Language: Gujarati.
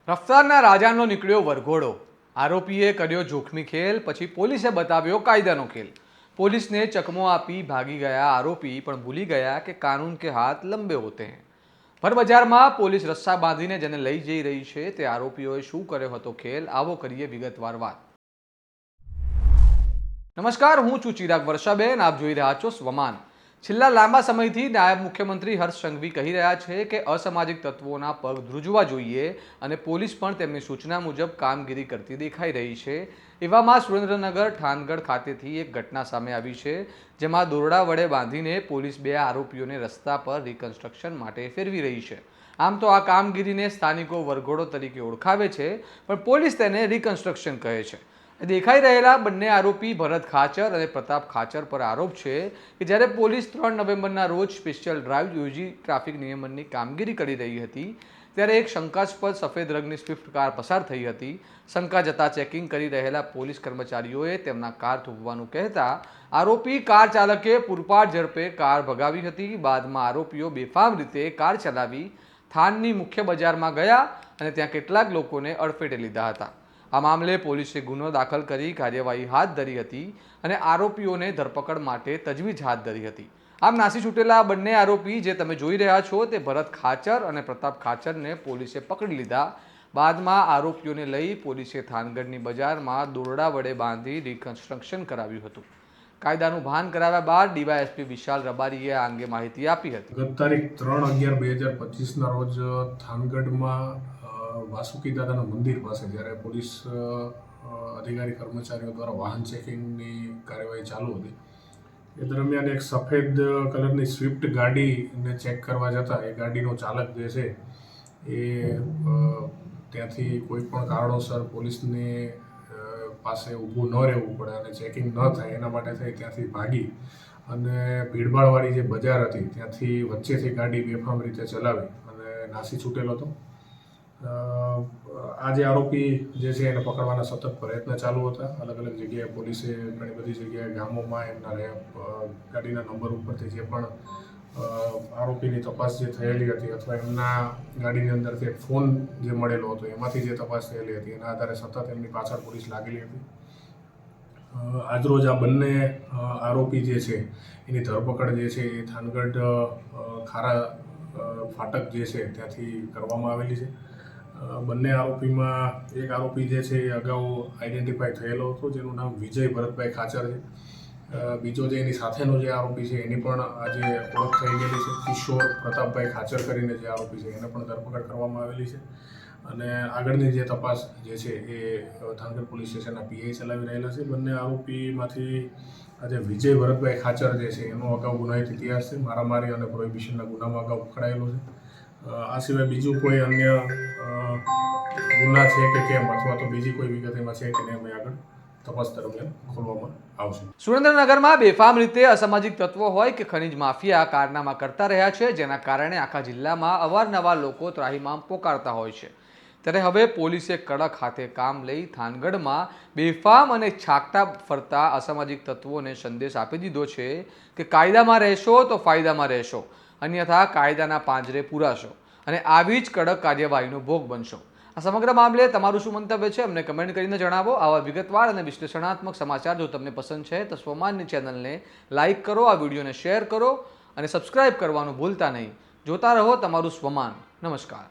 રફતારના રાજાનો નીકળ્યો વરઘોડો, આરોપીએ કર્યો જોખમી ખેલ, પછી પોલીસે બતાવ્યો કાયદાનો ખેલ। પોલીસને ચકમો આપી ભાગી ગયા આરોપી પણ ભૂલી ગયા કે કાનૂન કે હાથ લંબે હોતે हैं। ભર બજારમાં પોલીસ રસ્સા બાંધીને જેને લઈ જઈ રહી છે તે આરોપીઓએ શું કર્યો હતો ખેલ, આવો કરીએ વિગતવાર વાત। નમસ્કાર, હું છું ચિરાગ વર્ષાબેન, આપ જોઈ રહ્યા છો સ્વમાન। છેલ્લા લાંબા સમયથી નાયબ મુખ્યમંત્રી હર્ષ સંઘવી કહી રહ્યા છે કે અસામાજિક તત્વોના પગ ધ્રુજવા જોઈએ અને પોલીસ પણ તેમની સૂચના મુજબ કામગીરી કરતી દેખાઈ રહી છે। એવામાં સુરેન્દ્રનગર થાનગઢ ખાતેથી એક ઘટના સામે આવી છે, જેમાં દોરડા વડે બાંધીને પોલીસ બે આરોપીઓને રસ્તા પર રિકન્સ્ટ્રક્શન માટે ફેરવી રહી છે। આમ તો આ કામગીરીને સ્થાનિકો વરઘોડો તરીકે ઓળખાવે છે, પણ પોલીસ તેને રિકન્સ્ટ્રક્શન કહે છે। દેખાઈ રહેલા બંને આરોપી ભરત ખાચર અને પ્રતાપ ખાચર પર આરોપ છે કે જ્યારે પોલીસ 3 નવેમ્બરના રોજ સ્પેશિયલ ડ્રાઈવ યોજી ટ્રાફિક નિયમનની કામગીરી કરી રહી હતી ત્યારે એક શંકાસ્પદ સફેદ રંગની સ્વિફ્ટ કાર પસાર થઈ હતી। શંકા જતા ચેકિંગ કરી રહેલા પોલીસ કર્મચારીઓએ તેમના કાર થોભવાનું કહેતા આરોપી કાર ચાલકે પૂરપાટ ઝડપે કાર ભગાવી હતી। બાદમાં આરોપીઓ બેફામ રીતે કાર ચલાવી થાનની મુખ્ય બજારમાં ગયા અને ત્યાં કેટલાક લોકોને અડફેટે લીધા હતા। આ મામલે પોલીસે ગુનો દાખલ કરી કાર્યવાહી હાથ ધરી હતી અને આરોપીઓને ધરપકડ માટે તજવીજ હાથ ધરી હતી। આમ નાસી છૂટેલા બંને આરોપી જે તમે જોઈ રહ્યા છો તે ભરત ખાચર અને પ્રતાપ ખાચરને પોલીસે પકડી લીધા। બાદમાં આરોપીઓને લઈ પોલીસે થાનગઢની બજારમાં દોરડા વડે બાંધી રિકન્સ્ટ્રક્શન કરાવ્યું હતું। કાયદાનું ભાન કરાવ્યા બાદ ડીવાયએસપી વિશાલ રબારીએ આ અંગે માહિતી આપી હતી। ગત તારીખ 3/11/2025ના રોજ થાનગઢમાં વાસુકી દાદાના મંદિર પાસે જ્યારે પોલીસ અધિકારી કર્મચારીઓ દ્વારા વાહન ચેકિંગની કાર્યવાહી ચાલુ હતી એ દરમિયાન એક સફેદ કલરની સ્વિફ્ટ ગાડીને ચેક કરવા જતાં એ ગાડીનો ચાલક જે છે એ ત્યાંથી કોઈ પણ કારણોસર પોલીસને પાસે ઊભું ન રહેવું પડે અને ચેકિંગ ન થાય એના માટે થઈ ત્યાંથી ભાગી અને ભીડભાડવાળી જે બજાર હતી ત્યાંથી વચ્ચેથી ગાડી બેફામ રીતે ચલાવી અને નાસી છૂટેલો હતો। આ જે આરોપી જે છે એને પકડવાના સતત પ્રયત્ન ચાલુ હતા। અલગ અલગ જગ્યાએ પોલીસે ઘણી બધી જગ્યાએ ગામોમાં એમના ગાડીના નંબર ઉપરથી જે પણ આરોપીની તપાસ જે થયેલી હતી અથવા એમના ગાડીની અંદરથી એક ફોન જે મળેલો હતો એમાંથી જે તપાસ થયેલી હતી એના આધારે સતત એમની પાછળ પોલીસ લાગેલી હતી। આજરોજ આ બંને આરોપી જે છે એની ધરપકડ જે છે એ થાનગઢ ખારા ફાટક જે છે ત્યાંથી કરવામાં આવેલી છે। બંને આરોપીમાં એક આરોપી જે છે એ અગાઉ આઈડેન્ટિફાઈ થયેલો હતો જેનું નામ વિજય ભરતભાઈ ખાચર છે। બીજો જે એની સાથેનો જે આરોપી છે એની પણ આજે ઓળખ થઈ ગયેલી છે। કિશોર પ્રતાપભાઈ ખાચર કરીને જે આરોપી છે એને પણ ધરપકડ કરવામાં આવેલી છે અને આગળની જે તપાસ જે છે એ થાનગઢ પોલીસ સ્ટેશનના પીઆઈ ચલાવી રહેલા છે। બંને આરોપીમાંથી આજે વિજય ભરતભાઈ ખાચર જે છે એનો અગાઉ ગુનાહિત ઇતિહાસ છે, મારામારી અને પ્રોહિબિશનના ગુનામાં અગાઉ પકડાયેલો છે। આ સિવાય બીજું કોઈ અન્ય ગુના છે કે કેમ અથવા તો બીજી કોઈ વિગત એમાં છે કે નહીં આગળ તપાસ દરમિયાન ખોલવામાં આવશે। સુરેન્દ્રનગરમાં બેફામ રીતે અસામાજિક તત્વો હોય કે ખનીજ માફિયા કારનામા કરતા રહ્યા છે, જેના કારણે આખા જિલ્લામાં અવારનવાર લોકો ત્રાહિમામ પોકારતા હોય છે। ત્યારે હવે પોલીસે કડક હાથે કામ લઈ થાનગઢમાં બેફામ અને છાકટા ફરતા અસામાજિક તત્વોને સંદેશ આપી દીધો છે કે કાયદામાં રહેશો તો ફાયદામાં રહેશો, અન્યથા કાયદાના પાંજરે પૂરાશો અને આવી જ કડક કાર્યવાહીનો ભોગ બનશો। આ સમગ્ર મામલે તમારું શું મંતવ્ય છે અમને કમેન્ટ કરીને જણાવો। આવા વિગતવાર અને વિશ્લેષણાત્મક સમાચાર જો તમને પસંદ છે તો સ્વમાનની ચેનલને લાઇક કરો, આ વિડીયોને શેર કરો અને સબસ્ક્રાઇબ કરવાનું ભૂલતા નહીં। જોતા રહો તમારું સ્વમાન। નમસ્કાર।